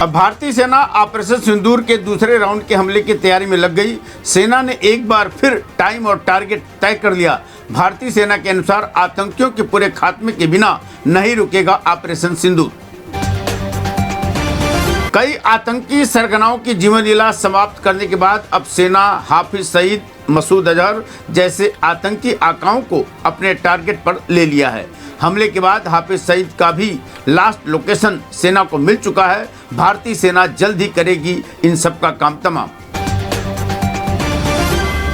अब भारतीय सेना ऑपरेशन सिंदूर के दूसरे राउंड के हमले की तैयारी में लग गई। सेना ने एक बार फिर टाइम और टारगेट तय कर लिया। भारतीय सेना के अनुसार आतंकियों के पूरे खात्मे के बिना नहीं रुकेगा ऑपरेशन सिंदूर। कई आतंकी सरगनाओं की जीवन लीला समाप्त करने के बाद अब सेना हाफिज सईद, मसूद अजहर जैसे आतंकी आकाओं को अपने टारगेट पर ले लिया है। हमले के बाद हाफिज सईद का भी लास्ट लोकेशन सेना को मिल चुका है। भारतीय सेना जल्द ही करेगी इन सब का काम तमाम।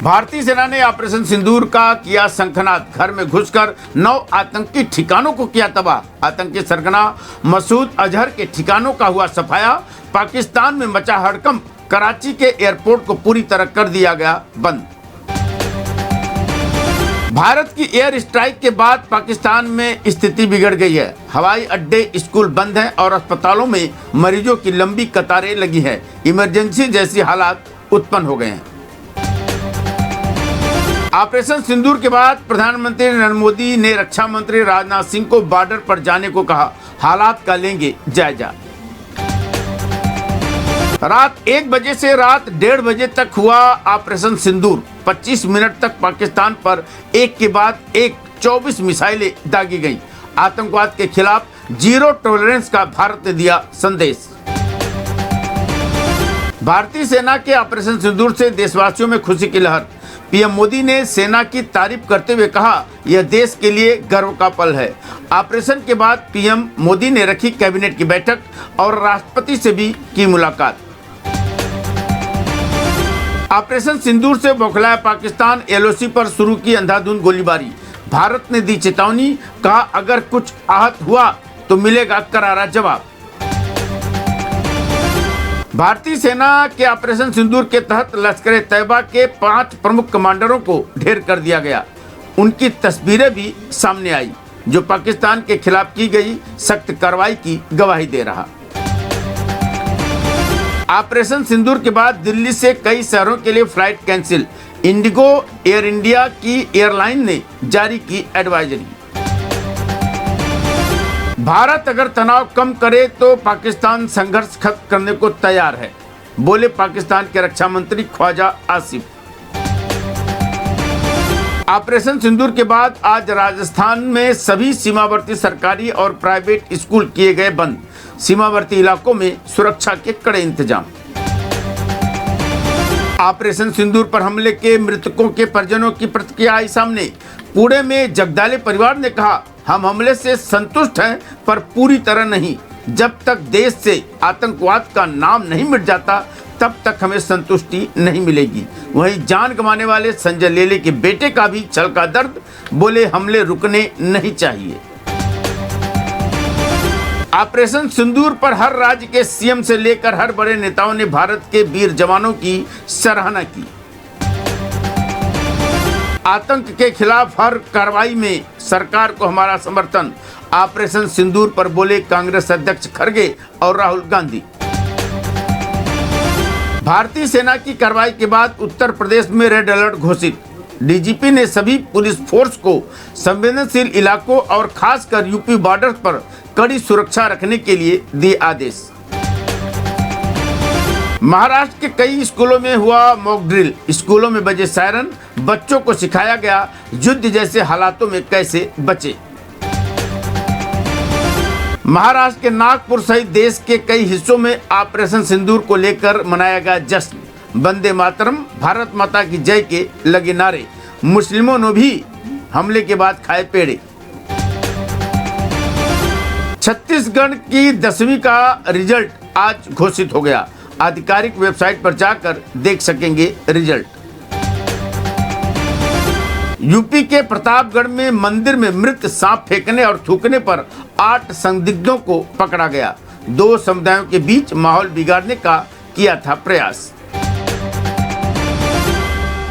भारतीय सेना ने ऑपरेशन सिंदूर का किया शंखनाद। घर में घुसकर 9 आतंकी ठिकानों को किया तबाह। आतंकी सरगना मसूद अजहर के ठिकानों का हुआ सफाया। पाकिस्तान में मचा हड़कंप। कराची के एयरपोर्ट को पूरी तरह कर दिया गया बंद। भारत की एयर स्ट्राइक के बाद पाकिस्तान में स्थिति बिगड़ गई है। हवाई अड्डे, स्कूल बंद हैं और अस्पतालों में मरीजों की लंबी कतारें लगी हैं। इमरजेंसी जैसी हालात उत्पन्न हो गए हैं। ऑपरेशन सिंदूर के बाद प्रधानमंत्री नरेंद्र मोदी ने रक्षा मंत्री राजनाथ सिंह को बॉर्डर पर जाने को कहा। हालात का लेंगे जायजा। रात 1 बजे से रात 1:30 बजे तक हुआ ऑपरेशन सिंदूर। 25 मिनट तक पाकिस्तान पर एक के बाद एक 24 मिसाइलें दागी गईं। आतंकवाद के खिलाफ जीरो टॉलरेंस का भारत ने दिया संदेश। भारतीय सेना के ऑपरेशन सिंदूर से देशवासियों में खुशी की लहर। पीएम मोदी ने सेना की तारीफ करते हुए कहा, यह देश के लिए गर्व का पल है। ऑपरेशन के बाद पीएम मोदी ने रखी कैबिनेट की बैठक और राष्ट्रपति से भी की मुलाकात। ऑपरेशन सिंदूर से बौखलाया पाकिस्तान। एलओसी पर शुरू की अंधाधुंध गोलीबारी। भारत ने दी चेतावनी, कहा अगर कुछ आहत हुआ तो मिलेगा करारा जवाब। भारतीय सेना के ऑपरेशन सिंदूर के तहत लश्कर तैयबा के 5 प्रमुख कमांडरों को ढेर कर दिया गया। उनकी तस्वीरें भी सामने आई, जो पाकिस्तान के खिलाफ की गई सख्त कार्रवाई की गवाही दे रहा। ऑपरेशन सिंदूर के बाद दिल्ली से कई शहरों के लिए flight cancel. Indigo, air India की एयरलाइन ने जारी की एडवाइजरी। भारत अगर तनाव कम करे तो पाकिस्तान संघर्ष खत्म करने को तैयार है, बोले पाकिस्तान के रक्षा मंत्री ख्वाजा आसिफ। ऑपरेशन सिंदूर के बाद आज राजस्थान में सभी सीमावर्ती सरकारी और प्राइवेट स्कूल किए गए बंद। सीमावर्ती इलाकों में सुरक्षा के कड़े इंतजाम। ऑपरेशन सिंदूर पर हमले के मृतकों के परिजनों की प्रतिक्रिया आई सामने। पुणे में जगदाले परिवार ने कहा, हम हमले से संतुष्ट हैं पर पूरी तरह नहीं। जब तक देश से आतंकवाद का नाम नहीं मिट जाता तब तक हमें संतुष्टि नहीं मिलेगी। वहीं जान गंवाने वाले संजय लेले के बेटे का भी छलका दर्द, बोले हमले रुकने नहीं चाहिए। ऑपरेशन सिंदूर पर हर राज्य के सीएम से लेकर हर बड़े नेताओं ने भारत के वीर जवानों की सराहना की। आतंक के खिलाफ हर कार्रवाई में सरकार को हमारा समर्थन। ऑपरेशन सिंदूर पर बोले कांग्रेस अध्यक्ष खड़गे और राहुल गांधी। भारतीय सेना की कार्रवाई के बाद उत्तर प्रदेश में रेड अलर्ट घोषित। डीजीपी ने सभी पुलिस फोर्स को संवेदनशील इलाकों और खासकर यूपी बॉर्डर पर कड़ी सुरक्षा रखने के लिए दिए आदेश। महाराष्ट्र के कई स्कूलों में हुआ मॉक ड्रिल। स्कूलों में बजे सायरन। बच्चों को सिखाया गया युद्ध जैसे हालातों में कैसे बचे। महाराष्ट्र के नागपुर सहित देश के कई हिस्सों में ऑपरेशन सिंदूर को लेकर मनाया गया जश्न। वंदे मातरम, भारत माता की जय के लगे नारे। मुस्लिमों ने भी हमले के बाद खाए पेड़े। छत्तीसगढ़ की 10वीं का रिजल्ट आज घोषित हो गया। आधिकारिक वेबसाइट पर जाकर देख सकेंगे रिजल्ट। यूपी के प्रतापगढ़ में मंदिर में मृत सांप फेंकने और थूकने पर 8 संदिग्धों को पकड़ा गया। 2 समुदायों के बीच माहौल बिगाड़ने का किया था प्रयास।